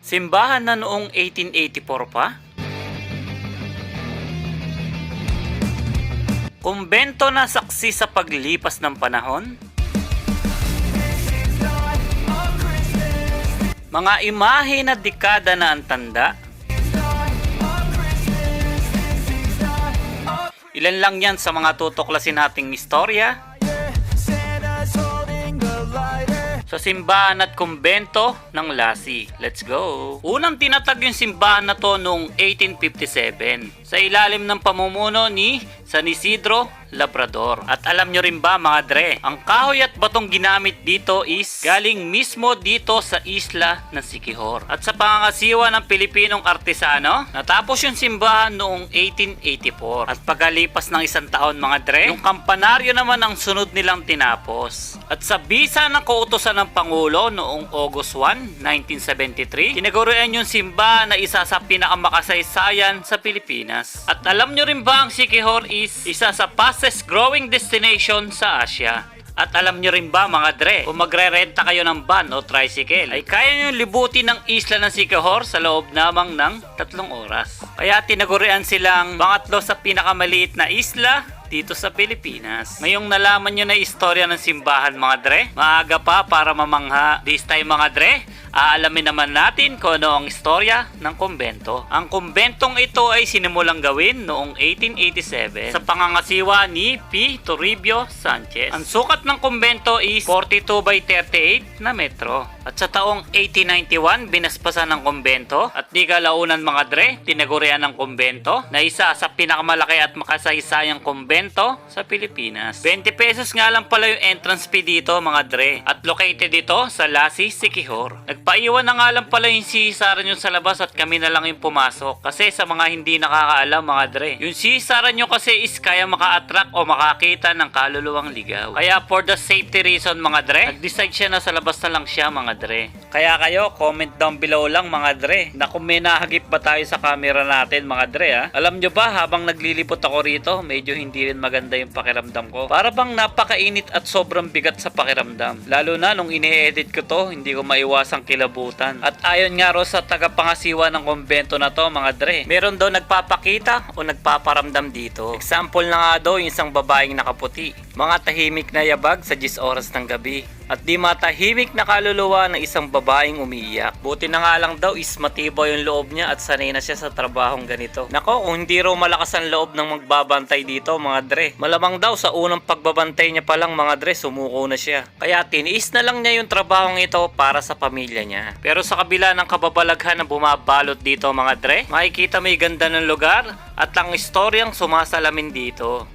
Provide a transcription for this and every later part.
Simbahan na noong 1884 pa? Kumbento na saksi sa paglipas ng panahon? Mga imahe na dekada na ang tanda? Ilan lang yan sa mga tutuklasin nating istorya sa simbahan at kumbento ng Lassi. Let's go! Unang tinatag yung simbahan na to noong 1857 sa ilalim ng pamumuno ni San Isidro Labrador. At alam nyo rin ba mga dre, ang kahoy at batong ginamit dito is galing mismo dito sa isla ng Siquijor. At sa pangangasiwa ng Pilipinong artesano, natapos yung simbahan noong 1884. At pagkalipas ng isang taon mga dre, yung kampanaryo naman ang sunod nilang tinapos. At sa bisa ng kautusan ng Pangulo noong August 1, 1973, tinagurian yung simbahan na isa sa pinakamakasaysayan sa Pilipinas. At alam nyo rin ba ang Siquijor is isa sa fastest growing destination sa Asia. At alam nyo rin ba mga dre, kung magre-renta kayo ng van o tricycle, ay kaya nyo libutin ng isla ng Siquijor sa loob namang ng 3 oras. Kaya tinagurian silang pangatlo sa pinakamaliit na isla dito sa Pilipinas. Ngayong nalaman nyo na istorya ng simbahan mga dre, maaga pa para mamangha. This time mga dre, aalamin naman natin kung ano ang istorya ng kumbento. Ang kumbentong ito ay sinimulang gawin noong 1887 sa pangangasiwa ni P. Toribio Sanchez. Ang sukat ng kumbento is 42 by 38 na metro. At sa taong 1891, binaspasan ng kumbento at di kalaunan mga dre, tinagurian ng kumbento na isa sa pinakamalaki at makasaysayang kumbento sa Pilipinas. 20 pesos nga lang pala yung entrance fee dito mga dre at located dito sa Lassi, Siquijor. Nagpaiwan na nga lang pala yung sisaran nyo sa labas at kami na lang yung pumasok. Kasi sa mga hindi nakakaalam mga dre, yung sisaran nyo kasi is kaya maka-attract o makakita ng kaluluwang ligaw. Kaya for the safety reason mga dre, nag-decide siya na sa labas na lang siya mga dre. Kaya kayo, comment down below lang mga dre na kung may nahagip ba tayo sa camera natin mga dre ha. Alam nyo ba, habang naglilipot ako rito, medyo hindi rin maganda yung pakiramdam ko. Para bang napakainit at sobrang bigat sa pakiramdam. Lalo na nung ini-edit ko to, hindi ko maiwasang kilabutan. At ayon nga ro sa tagapangasiwa ng kumbento na to mga dre, meron daw nagpapakita o nagpaparamdam dito. Example na nga daw yung isang babaeng nakaputi. Mga tahimik na yabag sa 10 oras ng gabi. At di matahimik na kaluluwa ng isang babaeng umiiyak. Buti na nga lang daw is matibay yung loob niya at sanay na siya sa trabahong ganito. Nako, kung hindi raw malakas ang loob ng magbabantay dito mga dre, malamang daw sa unang pagbabantay niya pa lang mga dre, sumuko na siya. Kaya tiniis na lang niya yung trabahong ito para sa pamilya niya. Pero sa kabila ng kababalaghan na bumabalot dito mga dre, makikita may ganda ng lugar at ang istoryang sumasalamin dito.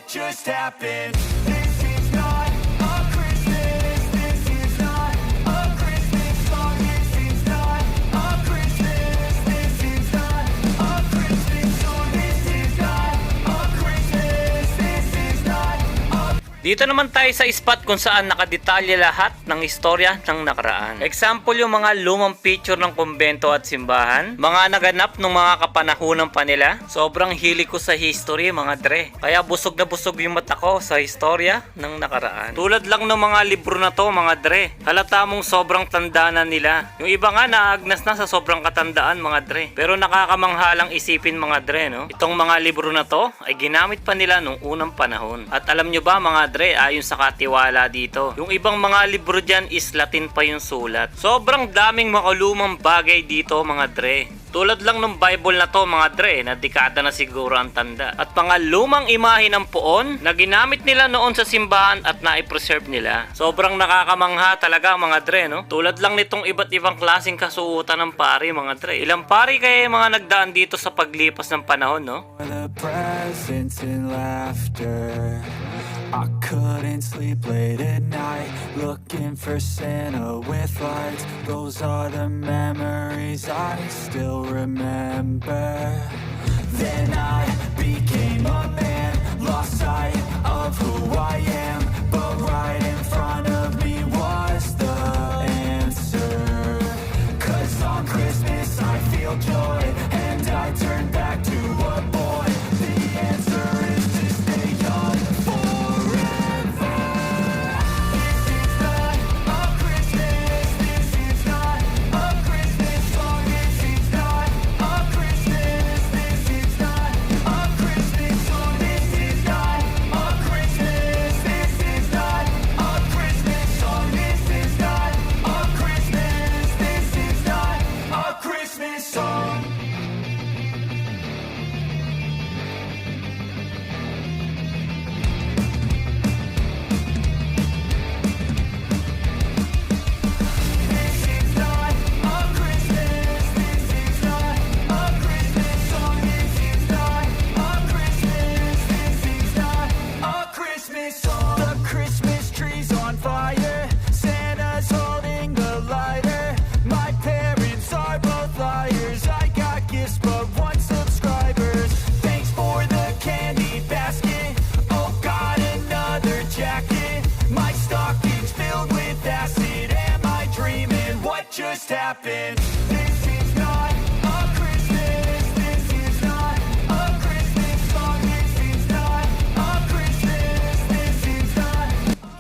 Just happened. This is not a Christmas. This is not a Christmas song. This is not a Christmas. This is not a Christmas song. This is not a Christmas. This is not a... Dito naman tayo sa spot kung saan nakadetalye lahat ng istorya ng nakaraan. Example yung mga lumang picture ng kumbento at simbahan, mga naganap ng mga kapanahunan pa nila. Sobrang hilig ko sa history mga dre. Kaya busog na busog yung mata ko sa istorya ng nakaraan. Tulad lang ng mga libro na to mga dre. Halata mong sobrang tanda na nila. Yung iba nga naagnas na sa sobrang katandaan mga dre. Pero nakakamanghalang isipin mga dre no. Itong mga libro na to ay ginamit pa nila nung unang panahon. At alam nyo ba mga dre, ayon sa katiwala dito, yung ibang mga libro dyan is Latin pa yung sulat. Sobrang daming makalumang bagay dito mga dre. Tulad lang ng Bible na to mga dre, na dekada na siguro ang tanda. At mga lumang imahe ng poon na ginamit nila noon sa simbahan at na-preserve nila. Sobrang nakakamangha talaga mga dre no. Tulad lang nitong iba't ibang klaseng kasuotan ng pari mga dre. Ilang pari kaya mga nagdaan dito sa paglipas ng panahon no? The presence and laughter. I couldn't sleep late at night, looking for Santa with lights. Those are the memories I still remember. Then I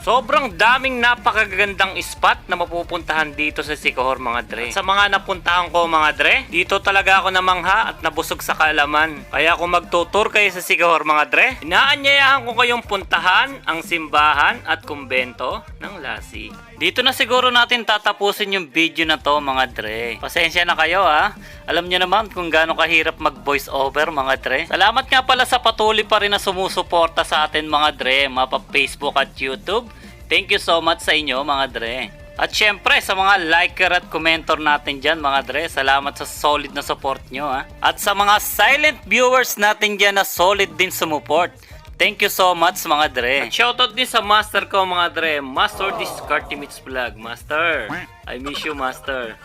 Sobrang daming napakagandang spot na mapupuntahan dito sa Siquijor mga dre. Sa mga napuntahan ko mga dre, dito talaga ako namangha at nabusog sa kaalaman. Kaya kung magtutur kayo sa Siquijor mga dre, inaanyayahan ko kayong puntahan ang simbahan at kumbento ng Lassi. Dito na siguro natin tatapusin yung video na to mga dre. Pasensya na kayo ha. Alam nyo naman kung gaano kahirap mag voice over mga dre. Salamat nga pala sa patuloy pa rin na sumusuporta sa atin mga dre, mapa Facebook at YouTube. Thank you so much sa inyo mga dre. At syempre sa mga liker at commentor natin dyan mga dre, salamat sa solid na support nyo ha. At sa mga silent viewers natin dyan na solid din sumuport, thank you so much mga dre. At shoutout din sa master ko mga dre, Master Discartimits Vlog. Master, I miss you master.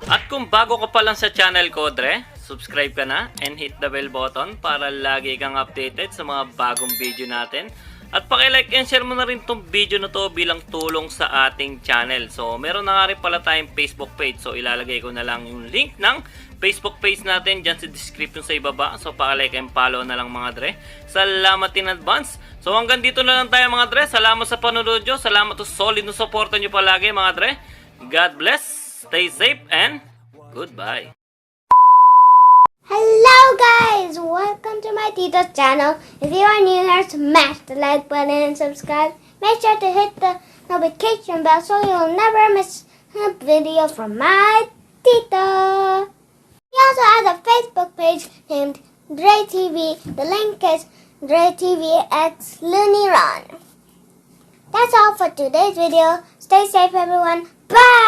At kung bago ka pa lang sa channel ko dre, subscribe ka na and hit the bell button para lagi kang updated sa mga bagong video natin. At paki-like and share mo na rin tong video na to bilang tulong sa ating channel. So meron na nga rin pala tayong Facebook page. So ilalagay ko na lang yung link ng Facebook page natin dyan sa description sa ibaba. So paki-like and follow na lang mga dre. Salamat in advance. So hanggang dito na lang tayo mga dre. Salamat sa panonood nyo. Salamat sa solid na supporta nyo palagi mga dre. God bless, stay safe and goodbye. Hello guys! Welcome to my Tito's channel. If you are new here, smash the like button and subscribe. Make sure to hit the notification bell so you'll never miss a video from my Tito. We also have a Facebook page named Dre TV. The link is Dre TV X Looney Run. That's all for today's video. Stay safe everyone. Bye!